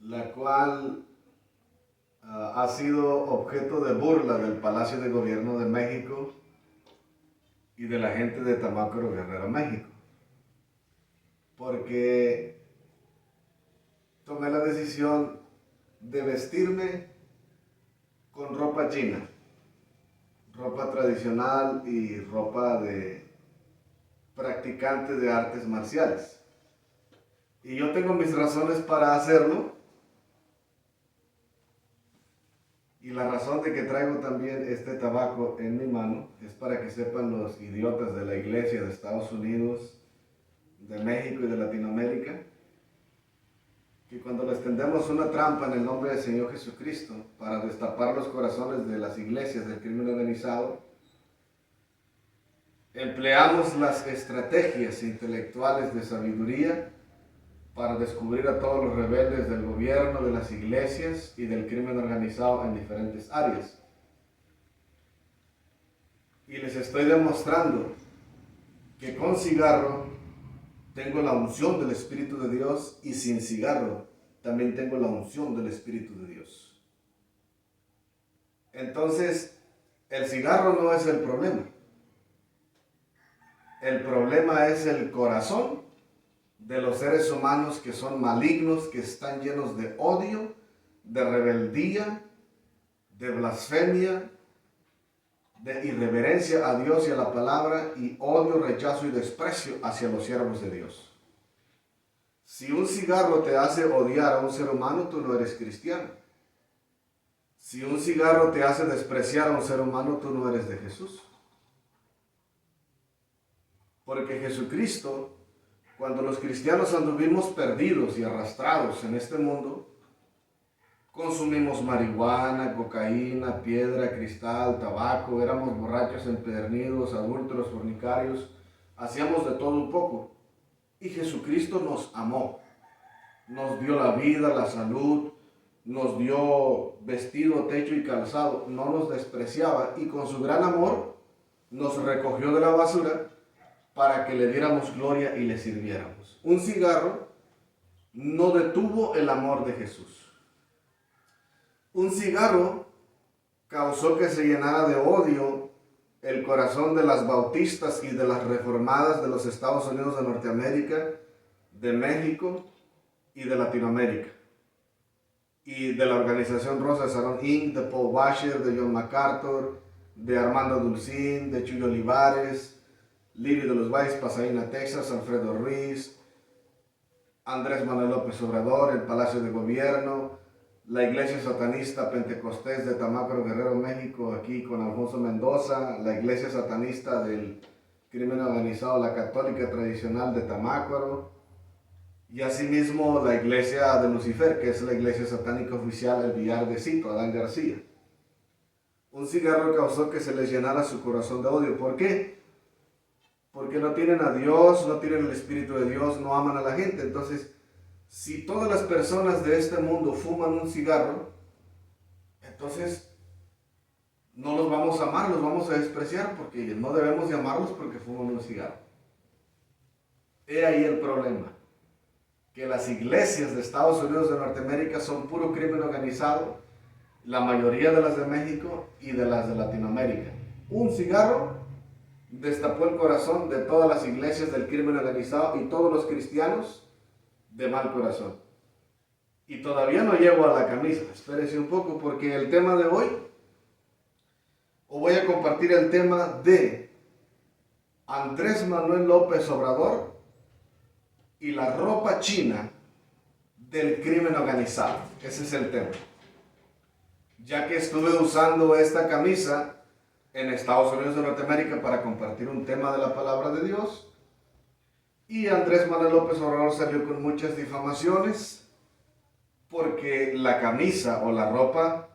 la cual ha sido objeto de burla del Palacio de Gobierno de México y de la gente de Tamácoro, Guerrero, México. Porque tomé la decisión de vestirme con ropa china, ropa tradicional y ropa de practicantes de artes marciales. Y yo tengo mis razones para hacerlo. Y la razón de que traigo también este tabaco en mi mano es para que sepan los idiotas de la iglesia de Estados Unidos, de México y de Latinoamérica, que cuando les tendemos una trampa en el nombre del Señor Jesucristo para destapar los corazones de las iglesias del crimen organizado, empleamos las estrategias intelectuales de sabiduría para descubrir a todos los rebeldes del gobierno, de las iglesias y del crimen organizado en diferentes áreas. Y les estoy demostrando que con cigarro tengo la unción del Espíritu de Dios y sin cigarro también tengo la unción del Espíritu de Dios. Entonces, el cigarro no es el problema. El problema es el corazón de los seres humanos que son malignos, que están llenos de odio, de rebeldía, de blasfemia, de irreverencia a Dios y a la palabra, y odio, rechazo y desprecio hacia los siervos de Dios. Si un cigarro te hace odiar a un ser humano, tú no eres cristiano. Si un cigarro te hace despreciar a un ser humano, tú no eres de Jesús. Porque Jesucristo, cuando los cristianos anduvimos perdidos y arrastrados en este mundo, consumimos marihuana, cocaína, piedra, cristal, tabaco, éramos borrachos, empedernidos, adúlteros, fornicarios, hacíamos de todo un poco. Y Jesucristo nos amó, nos dio la vida, la salud, nos dio vestido, techo y calzado, no nos despreciaba y con su gran amor nos recogió de la basura para que le diéramos gloria y le sirviéramos. Un cigarro no detuvo el amor de Jesús. Un cigarro causó que se llenara de odio el corazón de las bautistas y de las reformadas de los Estados Unidos de Norteamérica, de México y de Latinoamérica. Y de la organización Rosa de Sharon Inc., de Paul Washer, de John MacArthur, de Armando Dulcín, de Chuy Olivares, Lirio de los Valles, Pasadena, Texas, Alfredo Ruiz, Andrés Manuel López Obrador, el Palacio de Gobierno, la Iglesia Satanista Pentecostés de Tamácoro, Guerrero, México, aquí con Alfonso Mendoza, la Iglesia Satanista del Crimen Organizado, la Católica Tradicional de Tamácoro, y asimismo la Iglesia de Lucifer, que es la Iglesia Satánica Oficial, el Villar de Cito, Adán García. Un cigarro causó que se les llenara su corazón de odio. ¿Por qué? Porque no tienen a Dios, no tienen el Espíritu de Dios, no aman a la gente. Entonces, si todas las personas de este mundo fuman un cigarro, entonces no los vamos a amar, los vamos a despreciar, porque no debemos de amarlos porque fuman un cigarro. He ahí el problema, que las iglesias de Estados Unidos de Norteamérica son puro crimen organizado, la mayoría de las de México y de las de Latinoamérica. Un cigarro destapó el corazón de todas las iglesias del crimen organizado y todos los cristianos de mal corazón. Y todavía no llego a la camisa, espérense un poco, porque el tema de hoy, os voy a compartir el tema de Andrés Manuel López Obrador y la ropa china del crimen organizado. Ese es el tema. Ya que estuve usando esta camisa en Estados Unidos de Norteamérica para compartir un tema de la palabra de Dios, y Andrés Manuel López Obrador salió con muchas difamaciones porque la camisa o la ropa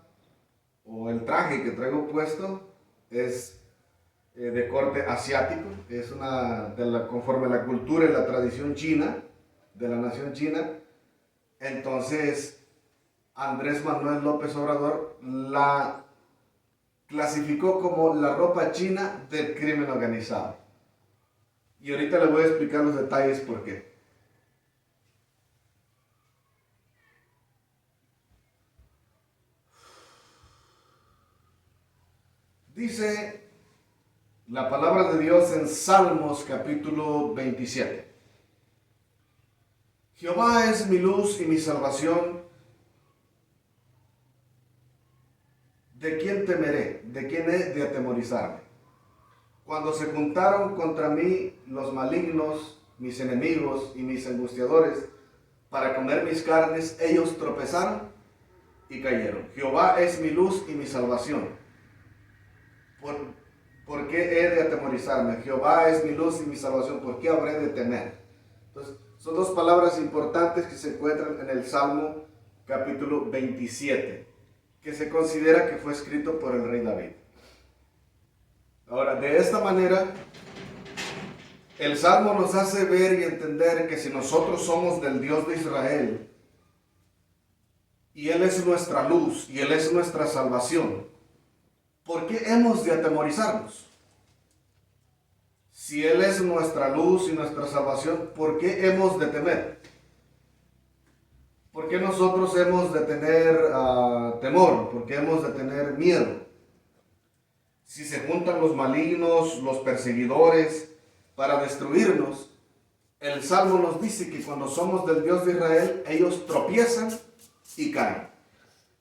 o el traje que traigo puesto es de corte asiático, es conforme a la cultura y la tradición china, de la nación china. Entonces, Andrés Manuel López Obrador la clasificó como la ropa china del crimen organizado. Y ahorita les voy a explicar los detalles por qué. Dice la palabra de Dios en Salmos capítulo 27. Jehová es mi luz y mi salvación. ¿De quién temeré? ¿De quién he de atemorizarme? Cuando se juntaron contra mí los malignos, mis enemigos y mis angustiadores, para comer mis carnes, ellos tropezaron y cayeron. Jehová es mi luz y mi salvación. ¿Por qué he de atemorizarme? Jehová es mi luz y mi salvación. ¿Por qué habré de temer? Entonces, son dos palabras importantes que se encuentran en el Salmo capítulo 27, que se considera que fue escrito por el rey David. Ahora, de esta manera, el Salmo nos hace ver y entender que si nosotros somos del Dios de Israel, y Él es nuestra luz, y Él es nuestra salvación, ¿por qué hemos de atemorizarnos? Si Él es nuestra luz y nuestra salvación, ¿por qué hemos de temer? ¿Por qué nosotros hemos de tener temor? ¿Por qué hemos de tener miedo? Si se juntan los malignos, los perseguidores, para destruirnos, el Salmo nos dice que cuando somos del Dios de Israel, ellos tropiezan y caen.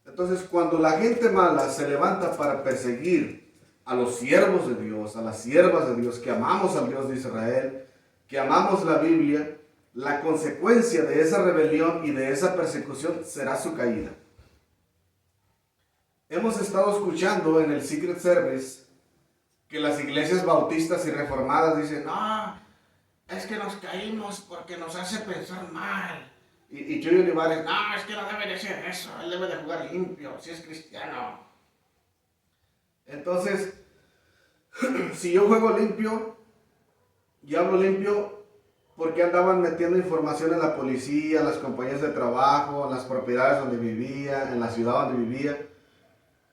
Entonces, cuando la gente mala se levanta para perseguir a los siervos de Dios, a las siervas de Dios, que amamos al Dios de Israel, que amamos la Biblia, la consecuencia de esa rebelión y de esa persecución será su caída. Hemos estado escuchando en el Secret Service que las iglesias bautistas y reformadas dicen, no, es que nos caímos porque nos hace pensar mal. Y Chuy Olivares, no, es que no debe de ser eso, él debe de jugar limpio, si es cristiano. Entonces, si yo juego limpio y hablo limpio, ¿por qué andaban metiendo información en la policía, en las compañías de trabajo, en las propiedades donde vivía, en la ciudad donde vivía?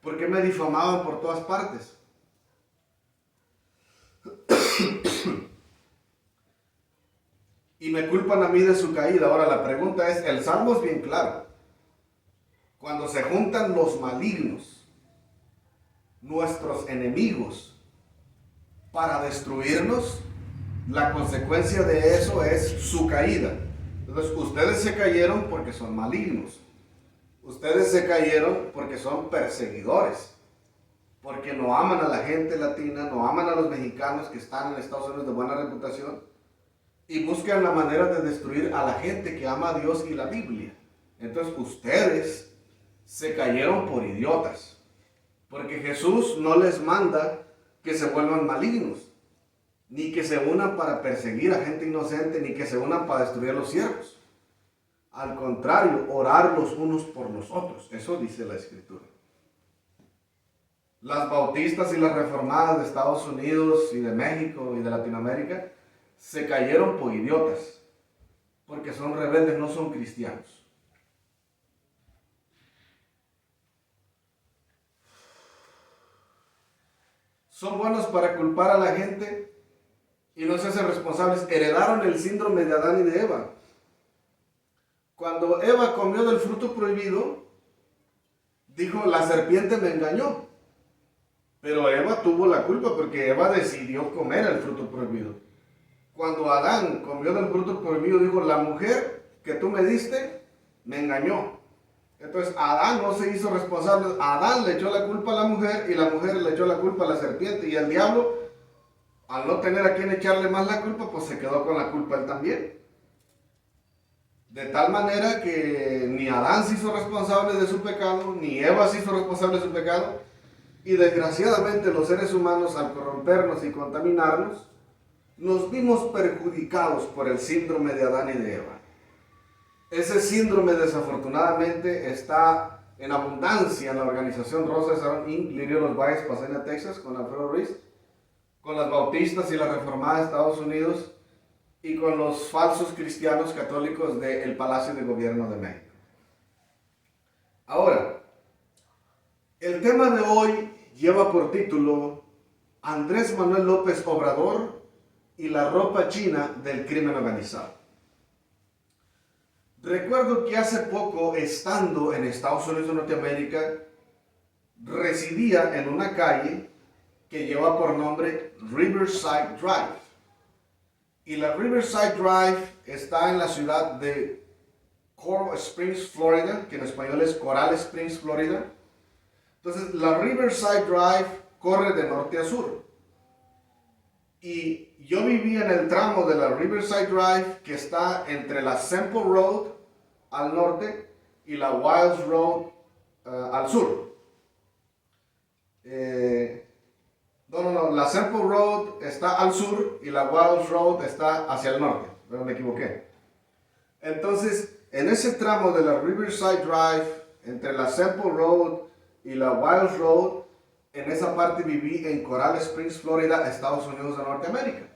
¿Por qué me difamaban por todas partes? Y me culpan a mí de su caída. Ahora la pregunta es, el Salmo es bien claro. Cuando se juntan los malignos, nuestros enemigos, para destruirnos, la consecuencia de eso es su caída. Entonces, ustedes se cayeron porque son malignos. Ustedes se cayeron porque son perseguidores. Porque no aman a la gente latina, no aman a los mexicanos que están en Estados Unidos de buena reputación. Y buscan la manera de destruir a la gente que ama a Dios y la Biblia. Entonces, ustedes se cayeron por idiotas. Porque Jesús no les manda que se vuelvan malignos, ni que se unan para perseguir a gente inocente, ni que se unan para destruir a los siervos. Al contrario, orar los unos por los otros. Eso dice la Escritura. Las bautistas y las reformadas de Estados Unidos y de México y de Latinoamérica se cayeron por idiotas, porque son rebeldes, no son cristianos. Son buenos para culpar a la gente y no se hacen responsables. Heredaron el síndrome de Adán y de Eva. Cuando Eva comió del fruto prohibido, dijo, la serpiente me engañó. Pero Eva tuvo la culpa porque Eva decidió comer el fruto prohibido. Cuando Adán comió del fruto prohibido, dijo, la mujer que tú me diste me engañó. Entonces Adán no se hizo responsable. Adán le echó la culpa a la mujer y la mujer le echó la culpa a la serpiente. Y el diablo, al no tener a quien echarle más la culpa, pues se quedó con la culpa él también. De tal manera que ni Adán se hizo responsable de su pecado, ni Eva se hizo responsable de su pecado. Y desgraciadamente los seres humanos, al corrompernos y contaminarnos, nos vimos perjudicados por el síndrome de Adán y de Eva. Ese síndrome desafortunadamente está en abundancia en la organización Rosa de Sharon Inc., Lirio de los Valles, Pasadena, Texas, con Alfredo Ruiz, con las bautistas y las reformadas de Estados Unidos y con los falsos cristianos católicos del Palacio de Gobierno de México. Ahora, el tema de hoy lleva por título Andrés Manuel López Obrador y la ropa china del crimen organizado. Recuerdo que hace poco, estando en Estados Unidos de Norteamérica, residía en una calle que lleva por nombre Riverside Drive. Y la Riverside Drive está en la ciudad de Coral Springs, Florida, que en español es Coral Springs, Florida. Entonces, la Riverside Drive corre de norte a sur. Y yo vivía en el tramo de la Riverside Drive que está entre la Semple Road al norte y la Wiles Road al sur. La Semple Road está al sur y la Wiles Road está hacia el norte, pero me equivoqué. Entonces, en ese tramo de la Riverside Drive, entre la Semple Road y la Wiles Road, en esa parte viví en Coral Springs, Florida, Estados Unidos de Norteamérica.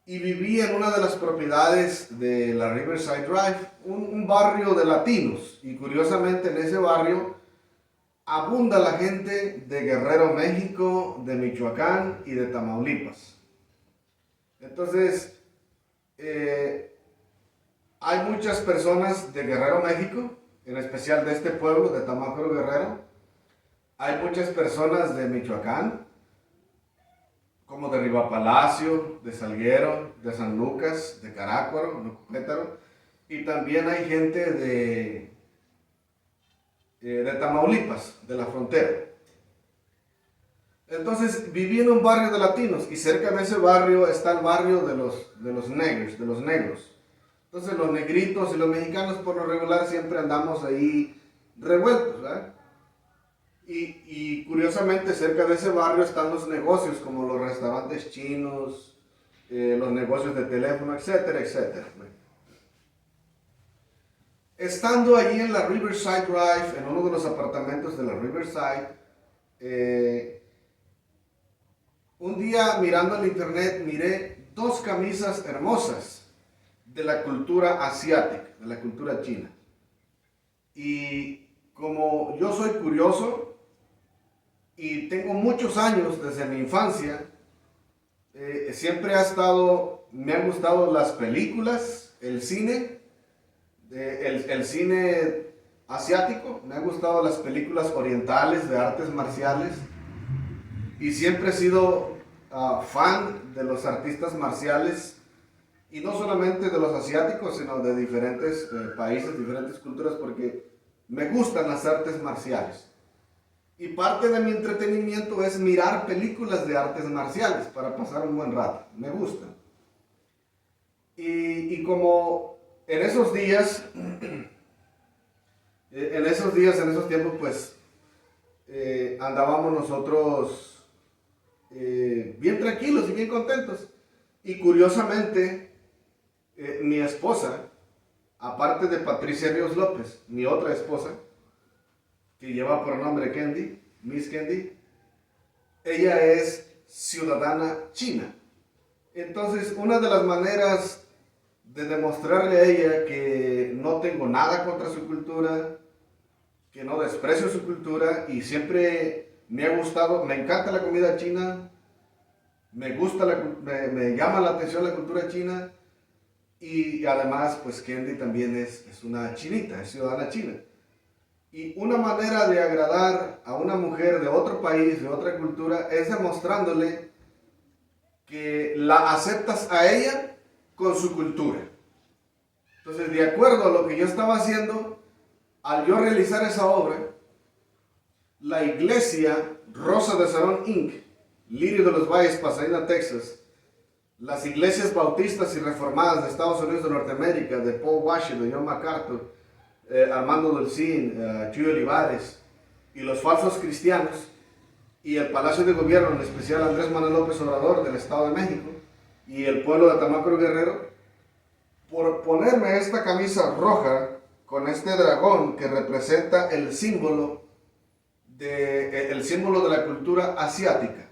Y viví en una de las propiedades de la Riverside Drive, un barrio de latinos. Y curiosamente en ese barrio abunda la gente de Guerrero, México, de Michoacán y de Tamaulipas. Entonces, hay muchas personas de Guerrero, México, en especial de este pueblo, de Tamaulipas, Guerrero. Hay muchas personas de Michoacán, como de Rivapalacio, de Salguero, de San Lucas, de Carácuaro, Nucupétaro, y también hay gente de Tamaulipas, de la frontera. Entonces viví en un barrio de latinos y cerca de ese barrio está el barrio de los negros. Entonces los negritos y los mexicanos por lo regular siempre andamos ahí revueltos, ¿verdad? Y curiosamente cerca de ese barrio están los negocios como los restaurantes chinos, los negocios de teléfono, etcétera, etcétera. Estando allí en la Riverside Drive, en uno de los apartamentos de la Riverside, un día mirando el internet miré dos camisas hermosas de la cultura asiática, de la cultura china. Y como yo soy curioso y tengo muchos años desde mi infancia, siempre me han gustado las películas, el cine, el cine asiático, me han gustado las películas orientales de artes marciales y siempre he sido fan de los artistas marciales y no solamente de los asiáticos, sino de diferentes países, diferentes culturas, porque me gustan las artes marciales. Y parte de mi entretenimiento es mirar películas de artes marciales para pasar un buen rato. Me gustan. Y como en esos tiempos, pues andábamos nosotros bien tranquilos y bien contentos. Y curiosamente, mi esposa, aparte de Patricia Ríos López, mi otra esposa, que lleva por nombre Kendi, Miss Kendi, ella es ciudadana china. Entonces, una de las maneras de demostrarle a ella que no tengo nada contra su cultura, que no desprecio su cultura, y siempre me ha gustado, me encanta la comida china, me llama la atención la cultura china, y además, pues Kendi también es una chinita, es ciudadana china. Y una manera de agradar a una mujer de otro país, de otra cultura, es demostrándole que la aceptas a ella con su cultura. Entonces, de acuerdo a lo que yo estaba haciendo, al yo realizar esa obra, la iglesia Rosa de Sharon Inc., Lirio de los Valles, Pasadena, Texas, las iglesias bautistas y reformadas de Estados Unidos de Norteamérica, de Paul Washer, de John MacArthur, Armando Dulcín, Chuy Olivares, y los falsos cristianos, y el Palacio de Gobierno, en especial Andrés Manuel López Obrador del Estado de México, y el pueblo de Tamaulipas, Guerrero, por ponerme esta camisa roja con este dragón que representa el símbolo de la cultura asiática,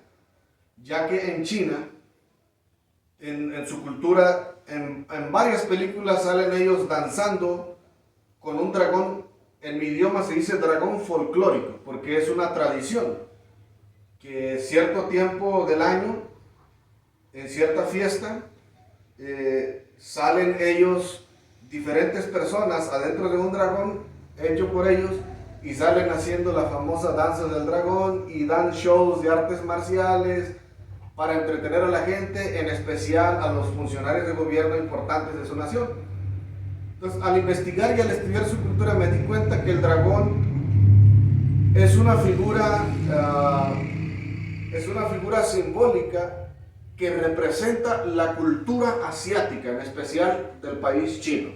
ya que en China, en su cultura, en varias películas salen ellos danzando con un dragón. En mi idioma se dice dragón folclórico, porque es una tradición que cierto tiempo del año, en cierta fiesta, salen ellos, diferentes personas, adentro de un dragón hecho por ellos, y salen haciendo la famosa danza del dragón y dan shows de artes marciales para entretener a la gente, en especial a los funcionarios de gobierno importantes de su nación. Entonces, al investigar y al estudiar su cultura, me di cuenta que el dragón es una figura simbólica que representa la cultura asiática, en especial del país chino.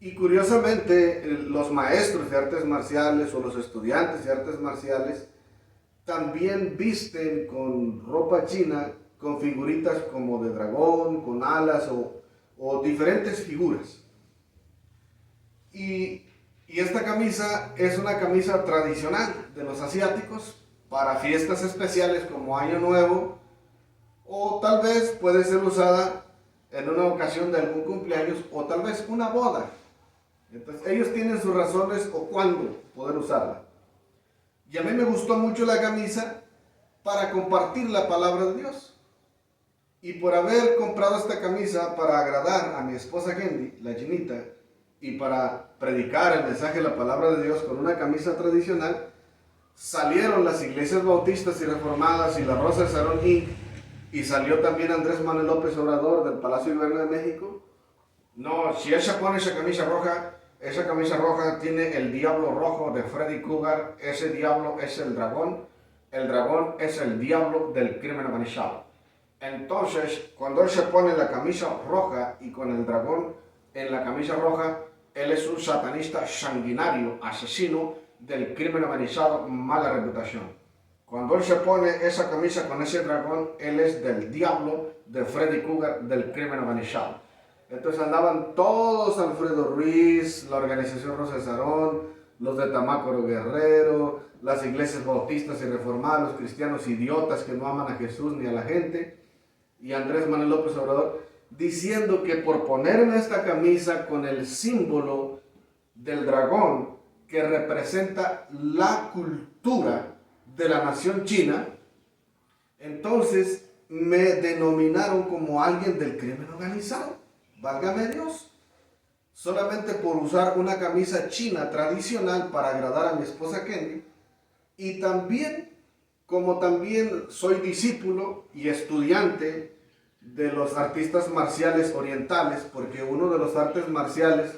Y curiosamente, los maestros de artes marciales o los estudiantes de artes marciales también visten con ropa china, con figuritas como de dragón, con alas o diferentes figuras. Y esta camisa es una camisa tradicional de los asiáticos para fiestas especiales como Año Nuevo, o tal vez puede ser usada en una ocasión de algún cumpleaños o tal vez una boda. Entonces ellos tienen sus razones o cuándo poder usarla. Y a mí me gustó mucho la camisa para compartir la palabra de Dios. Y por haber comprado esta camisa para agradar a mi esposa Kendi, la chinita, y para predicar el mensaje de la palabra de Dios con una camisa tradicional, salieron las iglesias bautistas y reformadas y la Rosa de Sarón Inc. Y salió también Andrés Manuel López Obrador del Palacio de Gobierno de México. No, si ella pone esa camisa roja tiene el diablo rojo de Freddy Krueger, ese diablo es el dragón es el diablo del crimen organizado. Entonces, cuando él se pone la camisa roja y con el dragón en la camisa roja, él es un satanista sanguinario, asesino del crimen organizado, mala reputación. Cuando él se pone esa camisa con ese dragón, él es del diablo de Freddy Krueger del crimen organizado. Entonces andaban todos, Alfredo Ruiz, la organización Rosa de Sarón, los de Tamácoro Guerrero, las iglesias bautistas y reformadas, los cristianos idiotas que no aman a Jesús ni a la gente, y Andrés Manuel López Obrador, diciendo que por ponerme esta camisa con el símbolo del dragón que representa la cultura de la nación china, entonces me denominaron como alguien del crimen organizado. Válgame Dios, solamente por usar una camisa china tradicional para agradar a mi esposa Kendi, y también, como también soy discípulo y estudiante de los artistas marciales orientales, porque uno de los artes marciales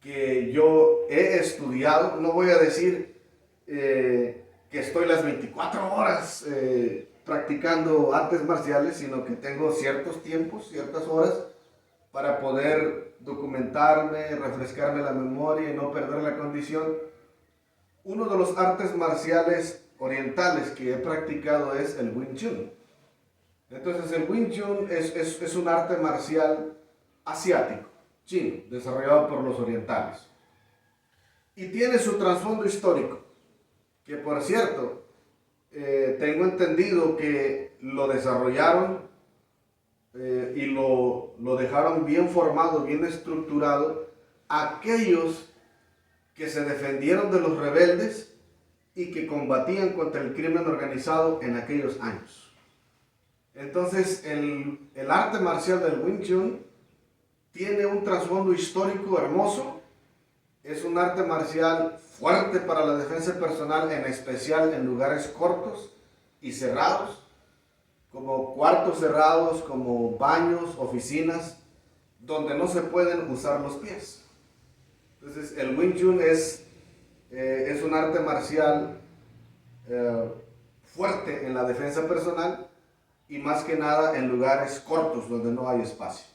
que yo he estudiado, no voy a decir que estoy las 24 horas practicando artes marciales, sino que tengo ciertos tiempos, ciertas horas, para poder documentarme, refrescarme la memoria y no perder la condición. Uno de los artes marciales orientales que he practicado es el Wing Chun. Entonces el Wing Chun es un arte marcial asiático, chino, desarrollado por los orientales. Y tiene su trasfondo histórico, que por cierto, tengo entendido que lo desarrollaron y lo dejaron bien formado, bien estructurado, aquellos que se defendieron de los rebeldes y que combatían contra el crimen organizado en aquellos años. Entonces, el arte marcial del Wing Chun tiene un trasfondo histórico hermoso, es un arte marcial fuerte para la defensa personal, en especial en lugares cortos y cerrados, como cuartos cerrados, como baños, oficinas, donde no se pueden usar los pies. Entonces el Wing Chun es un arte marcial fuerte en la defensa personal y más que nada en lugares cortos donde no hay espacio.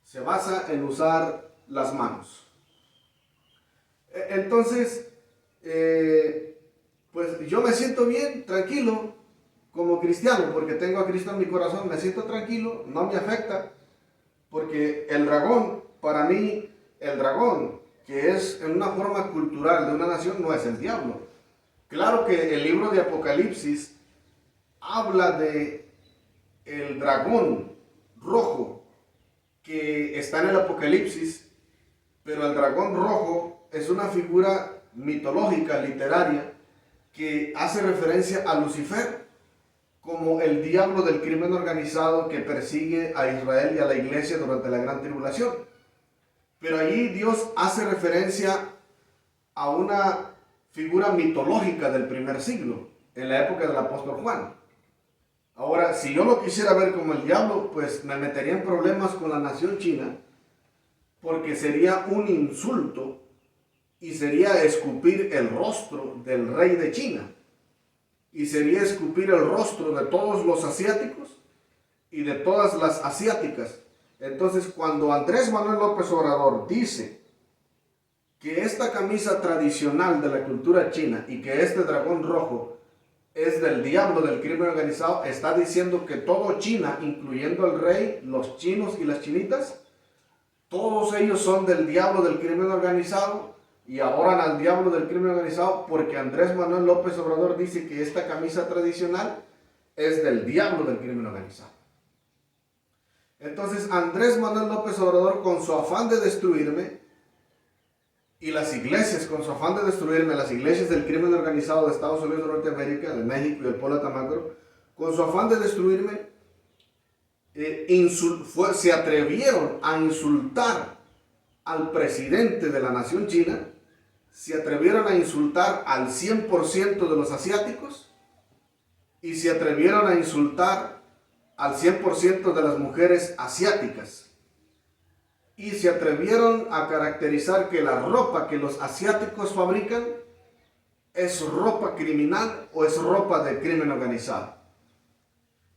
Se basa en usar las manos. Entonces, pues yo me siento bien, tranquilo, como cristiano, porque tengo a Cristo en mi corazón, me siento tranquilo, no me afecta, porque el dragón, para mí, el dragón, que es en una forma cultural de una nación, no es el diablo. Claro que el libro de Apocalipsis habla de el dragón rojo que está en el Apocalipsis, pero el dragón rojo es una figura mitológica, literaria, que hace referencia a Lucifer como el diablo del crimen organizado que persigue a Israel y a la iglesia durante la gran tribulación. Pero allí Dios hace referencia a una figura mitológica del primer siglo, en la época del apóstol Juan. Ahora, si yo lo quisiera ver como el diablo, pues me metería en problemas con la nación china, porque sería un insulto y sería escupir el rostro del rey de China. Y sería escupir el rostro de todos los asiáticos y de todas las asiáticas. Entonces, cuando Andrés Manuel López Obrador dice que esta camisa tradicional de la cultura china y que este dragón rojo es del diablo del crimen organizado, está diciendo que todo China, incluyendo el rey, los chinos y las chinitas, todos ellos son del diablo del crimen organizado y adoran al diablo del crimen organizado porque Andrés Manuel López Obrador dice que esta camisa tradicional es del diablo del crimen organizado. Entonces Andrés Manuel López Obrador, con su afán de destruirme, y las iglesias, con su afán de destruirme, las iglesias del crimen organizado de Estados Unidos de Norteamérica, de México y del pueblo de Tamaulipas, con su afán de destruirme, se atrevieron a insultar al presidente de la nación china, se atrevieron a insultar al 100% de los asiáticos y se atrevieron a insultar al 100% de las mujeres asiáticas. Y se atrevieron a caracterizar que la ropa que los asiáticos fabrican es ropa criminal o es ropa de crimen organizado.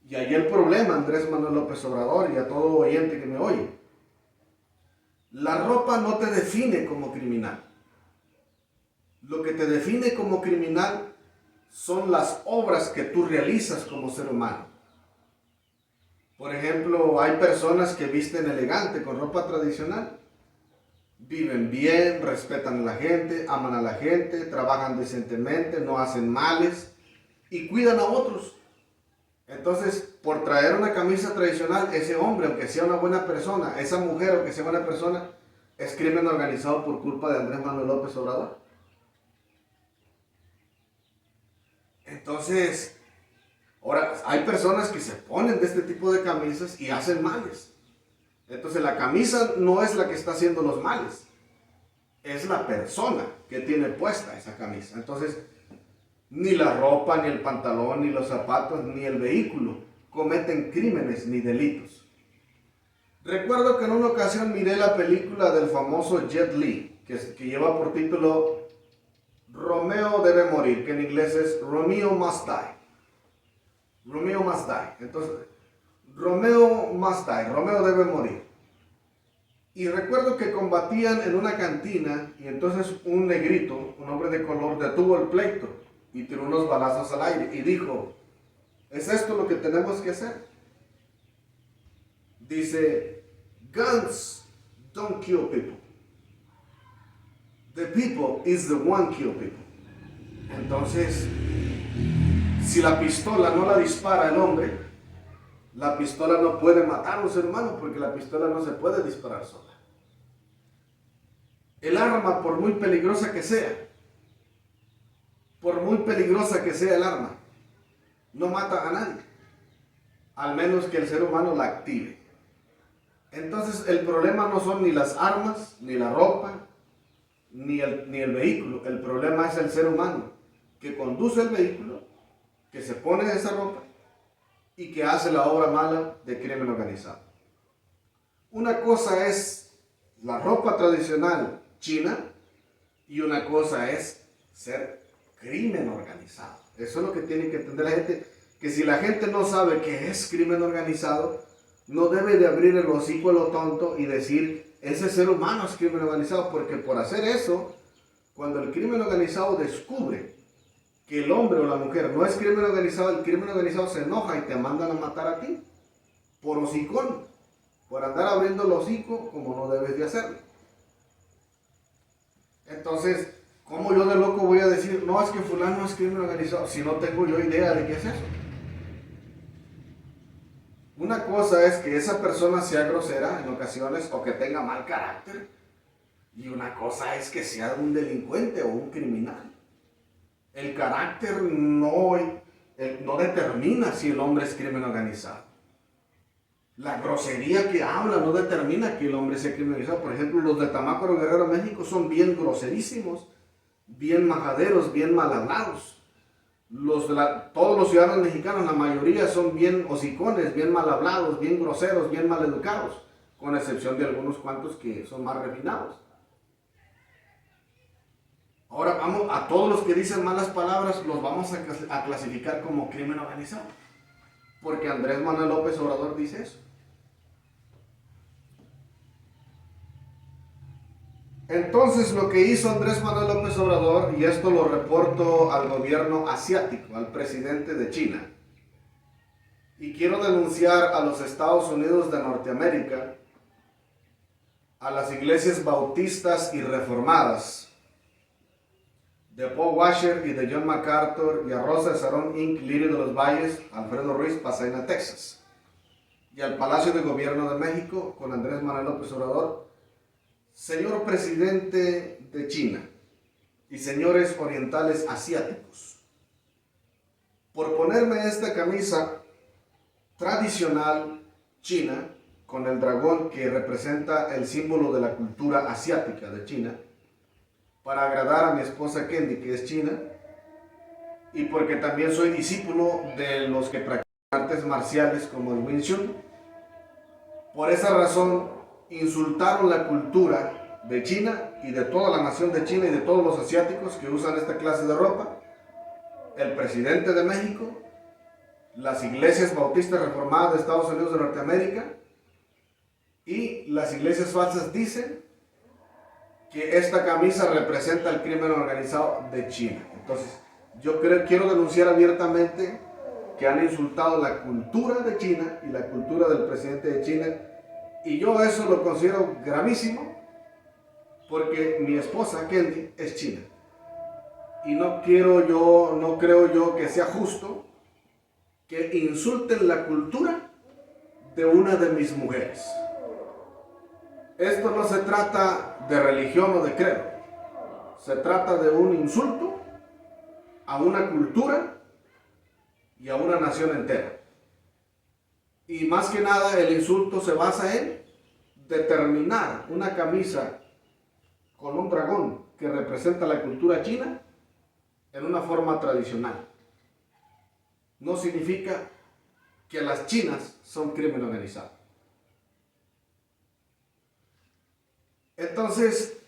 Y ahí el problema, Andrés Manuel López Obrador y a todo oyente que me oye. La ropa no te define como criminal. Lo que te define como criminal son las obras que tú realizas como ser humano. Por ejemplo, hay personas que visten elegante con ropa tradicional, viven bien, respetan a la gente, aman a la gente, trabajan decentemente, no hacen males y cuidan a otros. Entonces, por traer una camisa tradicional, ese hombre, aunque sea una buena persona, esa mujer, aunque sea buena persona, es crimen organizado por culpa de Andrés Manuel López Obrador. Entonces, ahora, hay personas que se ponen de este tipo de camisas y hacen males. Entonces, la camisa no es la que está haciendo los males. Es la persona que tiene puesta esa camisa. Entonces, ni la ropa, ni el pantalón, ni los zapatos, ni el vehículo cometen crímenes ni delitos. Recuerdo que en una ocasión miré la película del famoso Jet Li, que lleva por título Romeo debe morir, que en inglés es Romeo Must Die. Romeo must die. Entonces, Romeo must die. Romeo debe morir. Y recuerdo que combatían en una cantina y entonces un negrito, un hombre de color, detuvo el pleito y tiró unos balazos al aire y dijo, ¿es esto lo que tenemos que hacer? Dice, guns don't kill people. The people is the one kill people. Entonces, si la pistola no la dispara el hombre, la pistola no puede matar a un ser humano porque la pistola no se puede disparar sola. El arma, por muy peligrosa que sea el arma, no mata a nadie, al menos que el ser humano la active. Entonces el problema no son ni las armas, ni la ropa, ni el vehículo. El problema es el ser humano que conduce el vehículo, que se pone esa ropa y que hace la obra mala de crimen organizado. Una cosa es la ropa tradicional china y una cosa es ser crimen organizado. Eso es lo que tiene que entender la gente, que si la gente no sabe qué es crimen organizado, no debe de abrir el hocico a lo tonto y decir, ese ser humano es crimen organizado, porque por hacer eso, cuando el crimen organizado descubre que el hombre o la mujer no es crimen organizado, el crimen organizado se enoja y te mandan a matar a ti, por hocicón, por andar abriendo el hocico como no debes de hacerlo. Entonces, ¿cómo yo de loco voy a decir, no, es que fulano es crimen organizado, si no tengo yo idea de qué es eso? Una cosa es que esa persona sea grosera en ocasiones o que tenga mal carácter, y una cosa es que sea un delincuente o un criminal. El carácter no determina si el hombre es crimen organizado. La grosería que habla no determina que el hombre sea crimen organizado. Por ejemplo, los de Tamácoro, Guerrero, México son bien groserísimos. bien majaderos, bien mal hablados. Todos los ciudadanos mexicanos, la mayoría son bien hocicones, bien mal hablados, bien groseros, bien mal educados, con excepción de algunos cuantos que son más refinados. Ahora vamos a todos los que dicen malas palabras, los vamos a clasificar como crimen organizado, porque Andrés Manuel López Obrador dice eso. Entonces lo que hizo Andrés Manuel López Obrador, y esto lo reporto al gobierno asiático, al presidente de China, y quiero denunciar a los Estados Unidos de Norteamérica, a las iglesias bautistas y reformadas, de Paul Washer y de John MacArthur, y a Rosa de Sharon Inc., Lirio de los Valles, Alfredo Ruiz, Pasadena, Texas, y al Palacio de Gobierno de México con Andrés Manuel López Obrador: señor presidente de China y señores orientales asiáticos, por ponerme esta camisa tradicional china con el dragón que representa el símbolo de la cultura asiática de China, para agradar a mi esposa Kendi, que es china, y porque también soy discípulo de los que practican artes marciales como el Wing Chun. Por esa razón insultaron la cultura de China y de toda la nación de China y de todos los asiáticos que usan esta clase de ropa, el presidente de México, las iglesias bautistas reformadas de Estados Unidos de Norteamérica, y las iglesias falsas dicen que esta camisa representa el crimen organizado de China. Entonces, yo quiero denunciar abiertamente que han insultado la cultura de China y la cultura del presidente de China, y yo eso lo considero gravísimo, porque mi esposa Kendi es china, y no creo yo que sea justo que insulten la cultura de una de mis mujeres. Esto no se trata de religión o de credo, se trata de un insulto a una cultura y a una nación entera. Y más que nada el insulto se basa en determinar una camisa con un dragón que representa la cultura china en una forma tradicional. No significa que las chinas son crimen organizado. Entonces,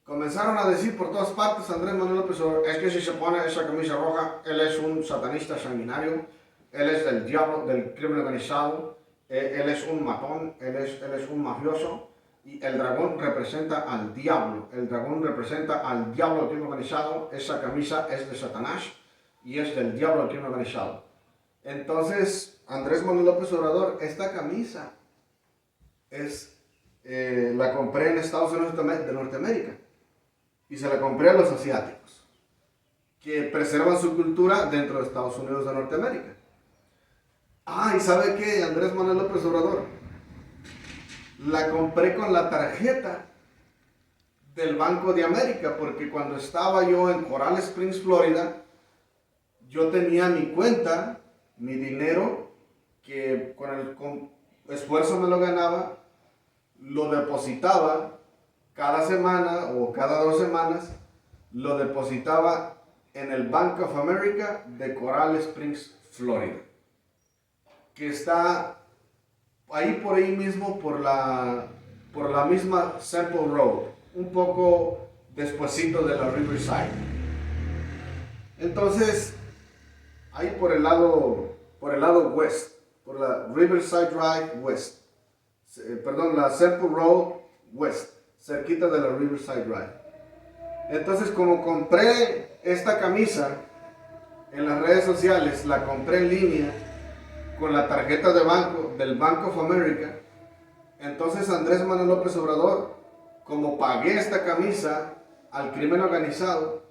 comenzaron a decir por todas partes: Andrés Manuel López Obrador, es que si se pone esa camisa roja, él es un satanista sanguinario, él es del diablo, del crimen organizado, él es un matón, él es un mafioso, y el dragón representa al diablo, del crimen organizado, esa camisa es de Satanás y es del diablo del crimen organizado. Entonces, Andrés Manuel López Obrador, esta camisa la compré en Estados Unidos de Norteamérica, y se la compré a los asiáticos que preservan su cultura dentro de Estados Unidos de Norteamérica. ¿Y sabe qué, Andrés Manuel López Obrador? La compré con la tarjeta del Banco de América, porque cuando estaba yo en Coral Springs, Florida, yo tenía mi cuenta, mi dinero, que con esfuerzo me lo ganaba, lo depositaba cada semana o cada 2 semanas, lo depositaba en el Bank of America de Coral Springs, Florida, que está por ahí mismo, por la misma Semple Road, un poco despuesito de la Riverside. Entonces, ahí por el lado west, por la Riverside Drive West, la Semple Road West, cerquita de la Riverside Drive. Entonces, como compré esta camisa en las redes sociales, la compré en línea con la tarjeta de banco del Bank of America, entonces Andrés Manuel López Obrador, como pagué esta camisa al crimen organizado,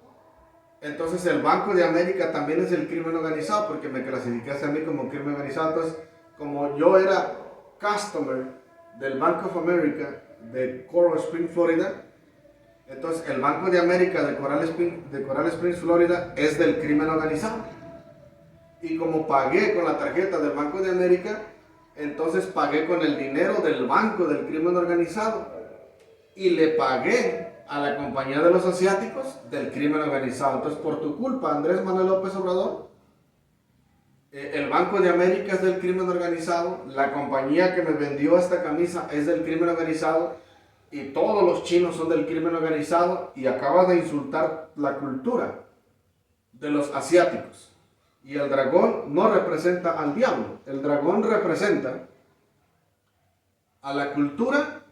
entonces el Banco de América también es el crimen organizado, porque me clasificaste a mí como crimen organizado. Entonces, como yo era customer del Bank of America de Coral Springs, Florida, entonces el Banco de América de Coral Springs, Florida es del crimen organizado. Y como pagué con la tarjeta del Banco de América, entonces pagué con el dinero del banco del crimen organizado, y le pagué a la compañía de los asiáticos del crimen organizado. Entonces, por tu culpa, Andrés Manuel López Obrador, el Banco de América es del crimen organizado, la compañía que me vendió esta camisa es del crimen organizado y todos los chinos son del crimen organizado y acabas de insultar la cultura de los asiáticos. Y el dragón no representa al diablo, el dragón representa a la cultura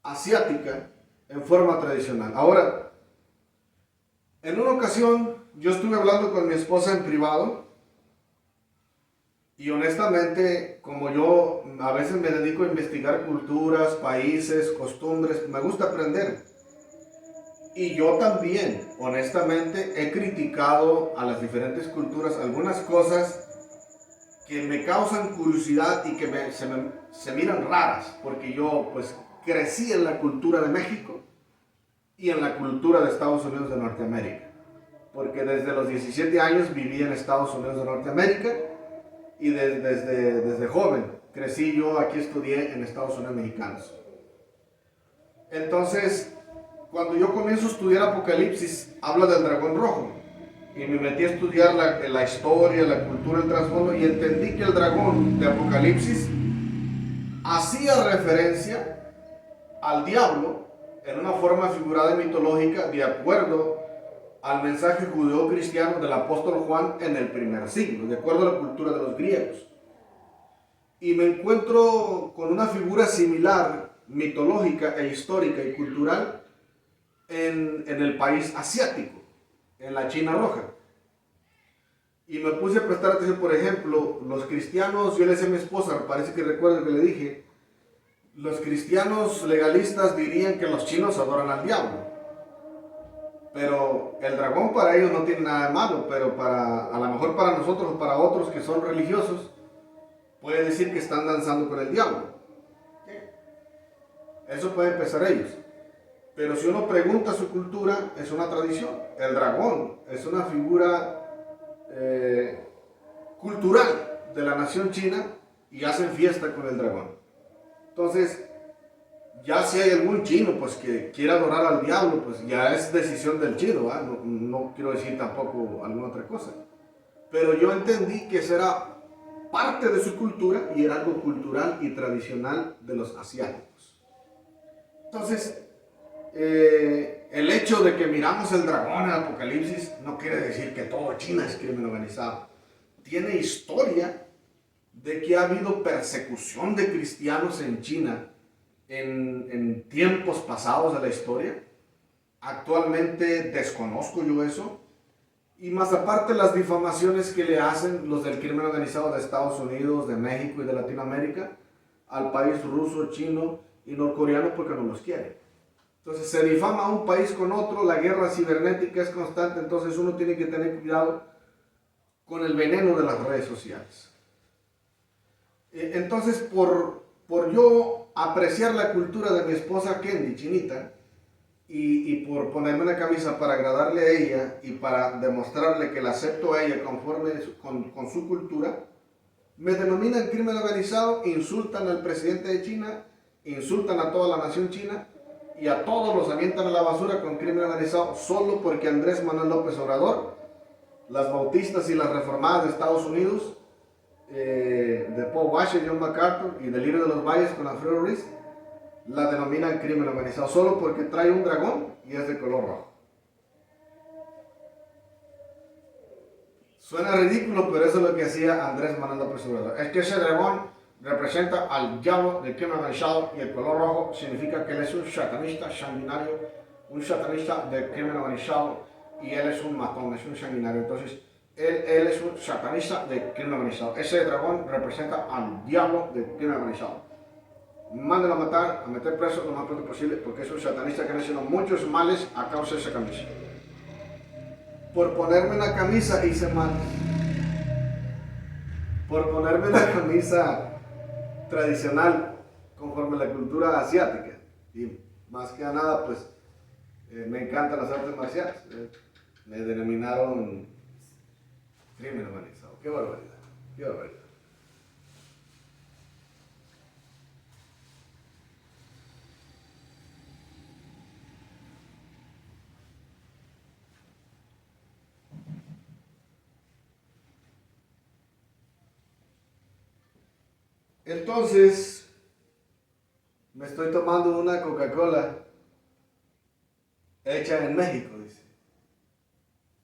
asiática en forma tradicional. Ahora, en una ocasión yo estuve hablando con mi esposa en privado y honestamente, como yo a veces me dedico a investigar culturas, países, costumbres, me gusta aprender. Y yo también, honestamente, he criticado a las diferentes culturas algunas cosas que me causan curiosidad y que se miran raras, porque yo pues crecí en la cultura de México y en la cultura de Estados Unidos de Norteamérica, porque desde los 17 años viví en Estados Unidos de Norteamérica y desde joven crecí yo, aquí estudié en Estados Unidos mexicanos. Entonces, cuando yo comienzo a estudiar Apocalipsis, habla del dragón rojo. Y me metí a estudiar la historia, la cultura, el trasfondo, y entendí que el dragón de Apocalipsis hacía referencia al diablo en una forma figurada y mitológica de acuerdo al mensaje judeo-cristiano del apóstol Juan en el primer siglo, de acuerdo a la cultura de los griegos. Y me encuentro con una figura similar, mitológica e histórica y cultural en el país asiático, en la China roja. Y me puse a prestar atención, por ejemplo, los cristianos, yo le decía a mi esposa, parece que recuerdo que le dije, los cristianos legalistas dirían que los chinos adoran al diablo. Pero el dragón para ellos no tiene nada de malo, pero a lo mejor para nosotros o para otros que son religiosos, puede decir que están danzando con el diablo. Eso puede empezar ellos. Pero si uno pregunta su cultura, es una tradición. El dragón es una figura cultural de la nación china y hacen fiesta con el dragón. Entonces, ya si hay algún chino pues que quiera adorar al diablo, pues ya es decisión del chino, ¿eh? No quiero decir tampoco alguna otra cosa. Pero yo entendí que eso era parte de su cultura y era algo cultural y tradicional de los asiáticos. Entonces, el hecho de que miramos el dragón en el Apocalipsis no quiere decir que todo China es crimen organizado. Tiene historia de que ha habido persecución de cristianos en China en tiempos pasados de la historia. Actualmente desconozco yo eso. Y más aparte las difamaciones que le hacen los del crimen organizado de Estados Unidos, de México y de Latinoamérica al país ruso, chino y norcoreano porque no los quieren. Entonces se difama un país con otro, la guerra cibernética es constante, entonces uno tiene que tener cuidado con el veneno de las redes sociales. Entonces por yo apreciar la cultura de mi esposa Kendi, chinita, y por ponerme una camisa para agradarle a ella y para demostrarle que la acepto a ella conforme con su cultura, me denominan crimen organizado, insultan al presidente de China, insultan a toda la nación china y a todos los avientan a la basura con crimen organizado solo porque Andrés Manuel López Obrador, las bautistas y las reformadas de Estados Unidos, de Paul Washer, John MacArthur y del Libro de los Valles con Alfredo Ruiz, la denominan crimen organizado solo porque trae un dragón y es de color rojo. Suena ridículo, pero eso es lo que hacía Andrés Manuel López Obrador. Es que ese dragón representa al diablo del crimen organizado y el color rojo significa que él es un satanista sanguinario, un satanista del crimen organizado y él es un matón, es un sanguinario. Entonces, él es un satanista del crimen organizado. Ese dragón representa al diablo del crimen organizado. Mándelo a matar, a meter preso lo más pronto posible, porque es un satanista que ha hecho muchos males a causa de esa camisa. Por ponerme una camisa hice mal. Por ponerme una camisa tradicional conforme a la cultura asiática. Y más que nada, pues me encantan las artes marciales. Me denominaron crimen organizado. Qué barbaridad, qué barbaridad. Entonces, me estoy tomando una Coca-Cola hecha en México, dice.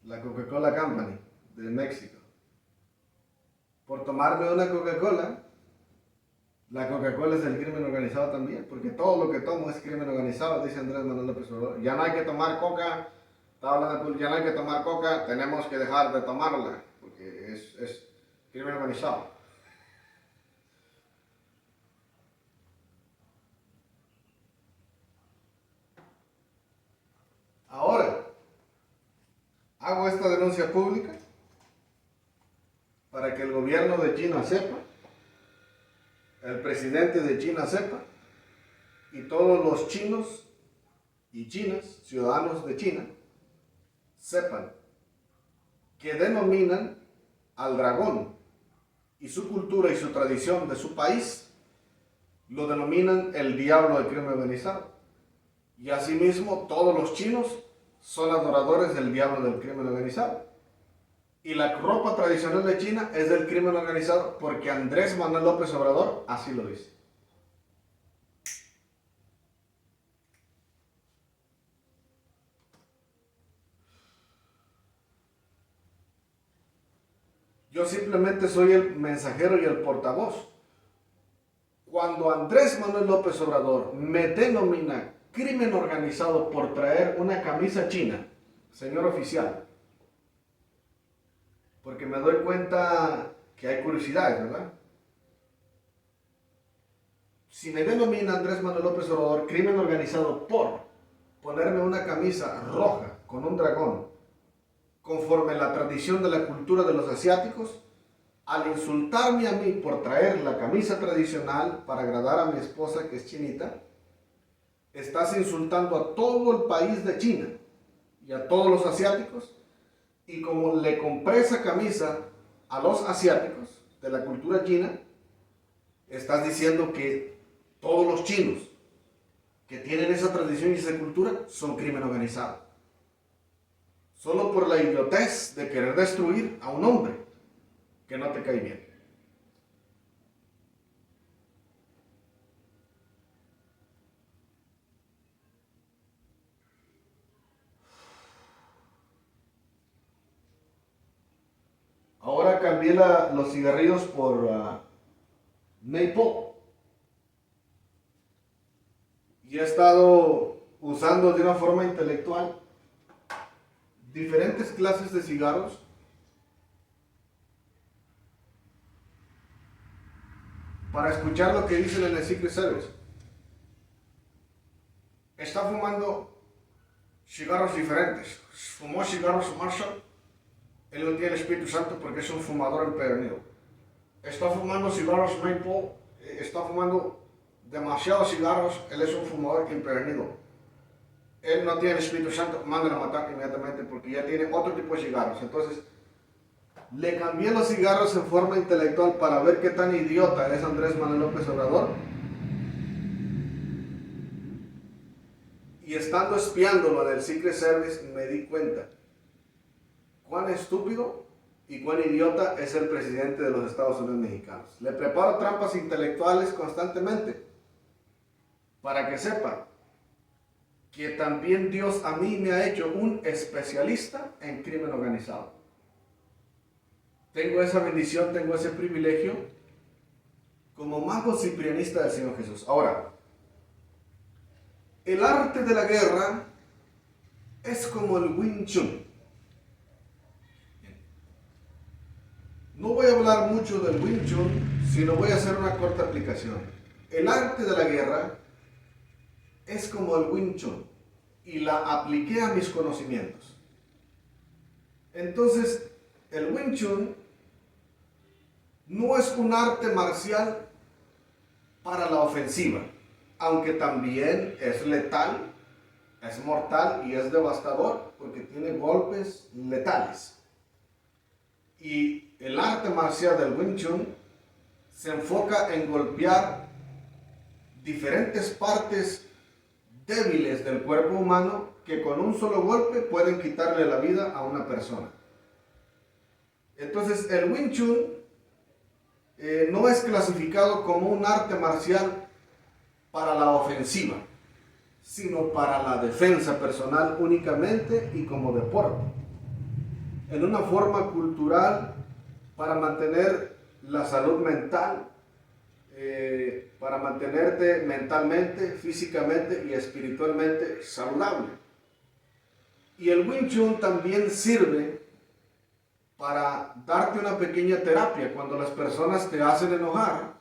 La Coca-Cola Company de México. Por tomarme una Coca-Cola, la Coca-Cola es el crimen organizado también, porque todo lo que tomo es crimen organizado, dice Andrés Manuel López Obrador. Ya no hay que tomar coca, ya no hay que tomar coca, tenemos que dejar de tomarla, porque es crimen organizado. Ahora, hago esta denuncia pública para que el gobierno de China sepa, el presidente de China sepa, y todos los chinos y chinas, ciudadanos de China, sepan que denominan al dragón y su cultura y su tradición de su país, lo denominan el diablo del crimen organizado. Y asimismo todos los chinos son adoradores del diablo del crimen organizado. Y la ropa tradicional de China es del crimen organizado porque Andrés Manuel López Obrador así lo dice. Yo simplemente soy el mensajero y el portavoz. Cuando Andrés Manuel López Obrador me denomina crimen organizado por traer una camisa china, señor oficial, porque me doy cuenta que hay curiosidades, ¿verdad? Si me denomina Andrés Manuel López Obrador crimen organizado por ponerme una camisa roja con un dragón, conforme la tradición de la cultura de los asiáticos, al insultarme a mí por traer la camisa tradicional para agradar a mi esposa que es chinita, estás insultando a todo el país de China y a todos los asiáticos, y como le compré esa camisa a los asiáticos de la cultura china, estás diciendo que todos los chinos que tienen esa tradición y esa cultura son crimen organizado. Solo por la idiotez de querer destruir a un hombre que no te cae bien. Ahora cambié los cigarrillos por Maple. Y he estado usando de una forma intelectual diferentes clases de cigarros para escuchar lo que dicen en el Secret Service. Está fumando cigarros diferentes. Fumó cigarros Marshall. Él no tiene el Espíritu Santo porque es un fumador empedernido. Está fumando cigarros Maple. Está fumando demasiados cigarros. Él es un fumador empedernido. Él no tiene el Espíritu Santo, mándenlo a matar inmediatamente porque ya tiene otro tipo de cigarros. Entonces, le cambié los cigarros en forma intelectual para ver qué tan idiota es Andrés Manuel López Obrador. Y estando espiándolo en el Secret Service, me di cuenta cuán estúpido y cuán idiota es el presidente de los Estados Unidos mexicanos. Le preparo trampas intelectuales constantemente para que sepa que también Dios a mí me ha hecho un especialista en crimen organizado. Tengo esa bendición, tengo ese privilegio como mago ciprianista del Señor Jesús. Ahora, el arte de la guerra es como el Wing Chun. No voy a hablar mucho del Wing Chun, sino voy a hacer una corta aplicación. El arte de la guerra es como el Wing Chun y la apliqué a mis conocimientos. Entonces, el Wing Chun no es un arte marcial para la ofensiva, aunque también es letal, es mortal y es devastador porque tiene golpes letales. Y el arte marcial del Wing Chun se enfoca en golpear diferentes partes débiles del cuerpo humano que con un solo golpe pueden quitarle la vida a una persona. Entonces el Wing Chun no es clasificado como un arte marcial para la ofensiva, sino para la defensa personal únicamente y como deporte, en una forma cultural para mantener la salud mental, para mantenerte mentalmente, físicamente y espiritualmente saludable. Y el Wing Chun también sirve para darte una pequeña terapia cuando las personas te hacen enojar,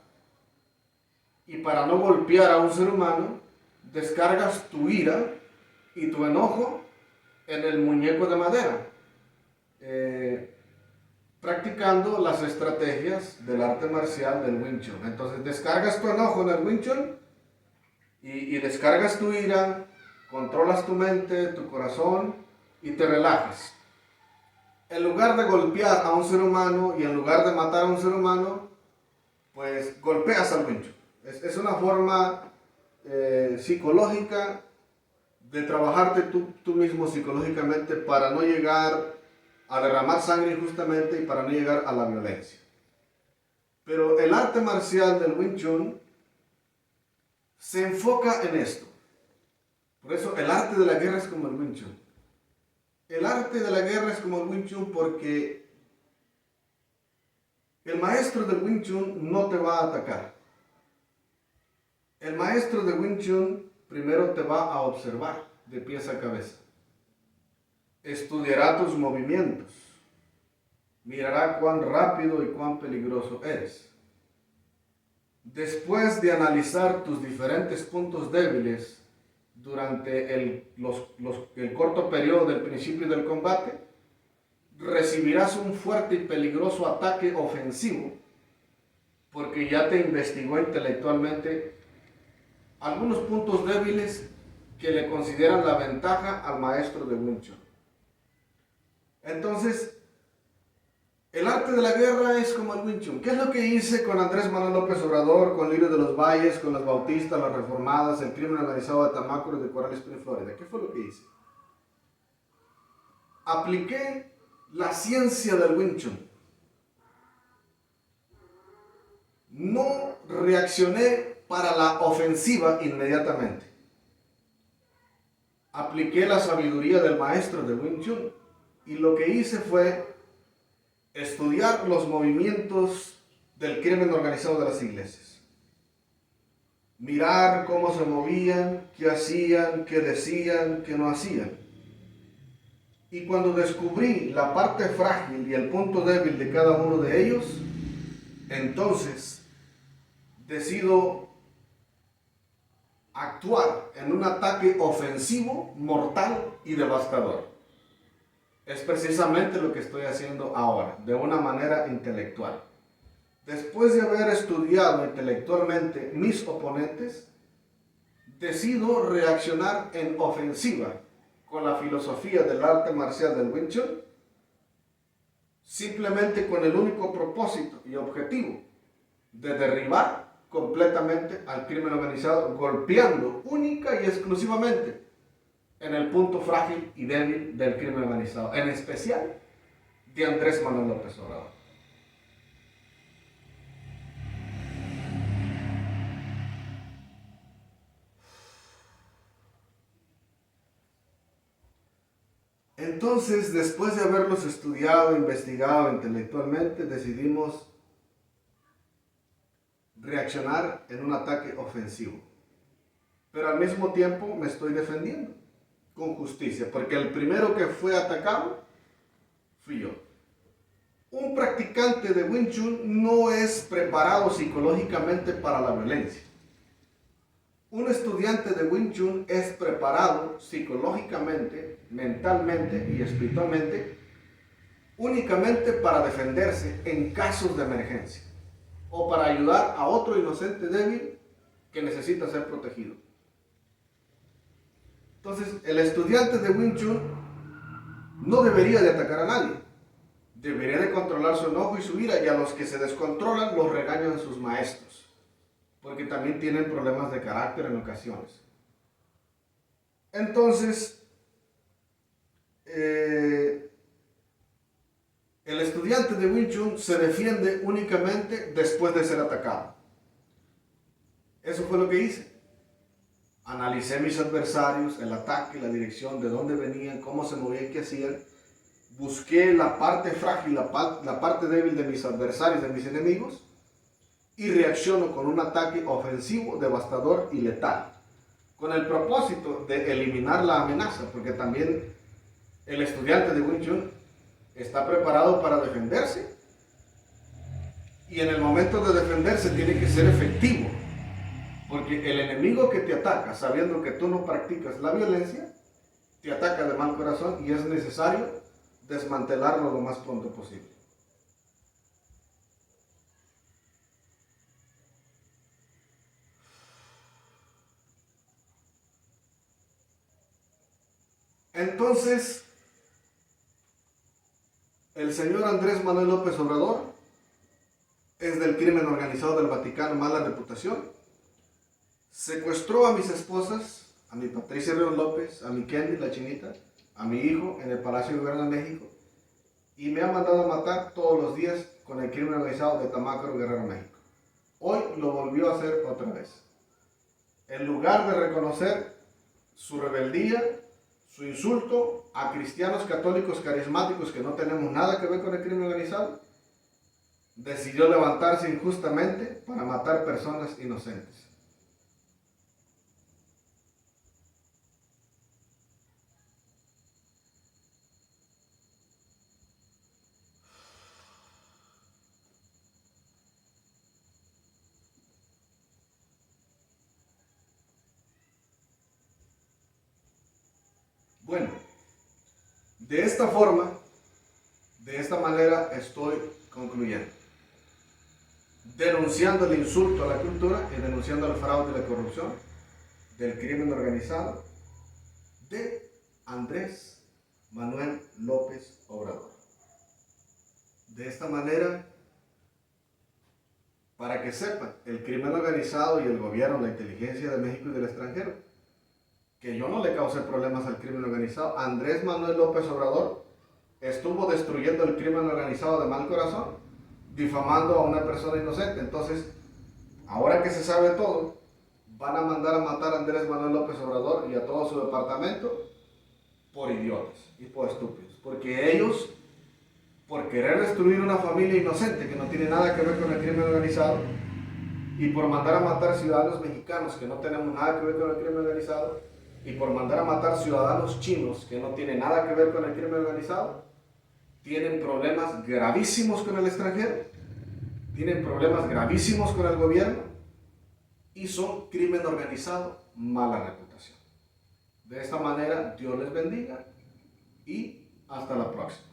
y para no golpear a un ser humano, descargas tu ira y tu enojo en el muñeco de madera, practicando las estrategias del arte marcial del Wing Chun. Entonces descargas tu enojo en el Wing Chun y descargas tu ira, controlas tu mente, tu corazón y te relajas. En lugar de golpear a un ser humano y en lugar de matar a un ser humano, pues golpeas al Wing Chun. Es una forma psicológica de trabajarte tú mismo psicológicamente para no llegar a derramar sangre injustamente y para no llegar a la violencia. Pero el arte marcial del Wing Chun se enfoca en esto. Por eso el arte de la guerra es como el Wing Chun. El arte de la guerra es como el Wing Chun porque el maestro del Wing Chun no te va a atacar. El maestro de Wing Chun primero te va a observar de pies a cabeza. Estudiará tus movimientos. Mirará cuán rápido y cuán peligroso eres. Después de analizar tus diferentes puntos débiles durante el corto periodo del principio del combate, recibirás un fuerte y peligroso ataque ofensivo porque ya te investigó intelectualmente algunos puntos débiles que le consideran la ventaja al maestro de Wing Chun. Entonces, el arte de la guerra es como el Wing Chun. ¿Qué es lo que hice con Andrés Manuel López Obrador, con Lirio de los Valles, con las Bautistas, las Reformadas, el crimen organizado de Tamacuro y de Coral Springs, Florida? ¿Qué fue lo que hice? Apliqué la ciencia del Wing Chun. No reaccioné para la ofensiva inmediatamente. Apliqué la sabiduría del maestro de Wing Chun y lo que hice fue estudiar los movimientos del crimen organizado de las iglesias. Mirar cómo se movían, qué hacían, qué decían, qué no hacían. Y cuando descubrí la parte frágil y el punto débil de cada uno de ellos, entonces decido actuar en un ataque ofensivo, mortal y devastador. Es precisamente lo que estoy haciendo ahora, de una manera intelectual. Después de haber estudiado intelectualmente mis oponentes, decido reaccionar en ofensiva con la filosofía del arte marcial del Wing Chun, simplemente con el único propósito y objetivo de derribar completamente al crimen organizado, golpeando única y exclusivamente en el punto frágil y débil del crimen organizado, en especial de Andrés Manuel López Obrador. Entonces, después de haberlos estudiado, investigado intelectualmente, decidimos reaccionar en un ataque ofensivo. Pero al mismo tiempo me estoy defendiendo con justicia, porque el primero que fue atacado fui yo. Un practicante de Wing Chun no es preparado psicológicamente para la violencia. Un estudiante de Wing Chun es preparado psicológicamente, mentalmente y espiritualmente únicamente para defenderse en casos de emergencia o para ayudar a otro inocente débil que necesita ser protegido. Entonces, el estudiante de Wing Chun no debería de atacar a nadie. Debería de controlar su enojo y su ira, y a los que se descontrolan los regañan sus maestros, porque también tienen problemas de carácter en ocasiones. Entonces, el estudiante de Wing Chun se defiende únicamente después de ser atacado. Eso fue lo que hice. Analicé mis adversarios, el ataque, la dirección, de dónde venían, cómo se movían, qué hacían. Busqué la parte frágil, la parte débil de mis adversarios, de mis enemigos, y reacciono con un ataque ofensivo, devastador y letal, con el propósito de eliminar la amenaza, porque también el estudiante de Wing Chun está preparado para defenderse, y en el momento de defenderse tiene que ser efectivo, porque el enemigo que te ataca, sabiendo que tú no practicas la violencia, te ataca de mal corazón y es necesario desmantelarlo lo más pronto posible. Entonces, el señor Andrés Manuel López Obrador es del crimen organizado del Vaticano, mala reputación. Secuestró a mis esposas, a mi Patricia León López, a mi Kendi, la chinita, a mi hijo en el Palacio de Gobierno de México, y me ha mandado a matar todos los días con el crimen organizado de Tamácaro, Guerrero, México. Hoy lo volvió a hacer otra vez. En lugar de reconocer su rebeldía, su insulto a cristianos católicos carismáticos que no tenemos nada que ver con el crimen organizado, decidió levantarse injustamente para matar personas inocentes. Bueno, de esta forma, de esta manera estoy concluyendo. Denunciando el insulto a la cultura y denunciando el fraude y la corrupción del crimen organizado de Andrés Manuel López Obrador. De esta manera, para que sepan, el crimen organizado y el gobierno, la inteligencia de México y del extranjero, que yo no le causé problemas al crimen organizado. Andrés Manuel López Obrador estuvo destruyendo el crimen organizado de mal corazón, difamando a una persona inocente. Entonces, ahora que se sabe todo, van a mandar a matar a Andrés Manuel López Obrador y a todo su departamento por idiotas y por estúpidos. Porque ellos, por querer destruir una familia inocente que no tiene nada que ver con el crimen organizado, y por mandar a matar ciudadanos mexicanos que no tenemos nada que ver con el crimen organizado, y por mandar a matar ciudadanos chinos que no tienen nada que ver con el crimen organizado, tienen problemas gravísimos con el extranjero, tienen problemas gravísimos con el gobierno y son crimen organizado, mala reputación. De esta manera, Dios les bendiga y hasta la próxima.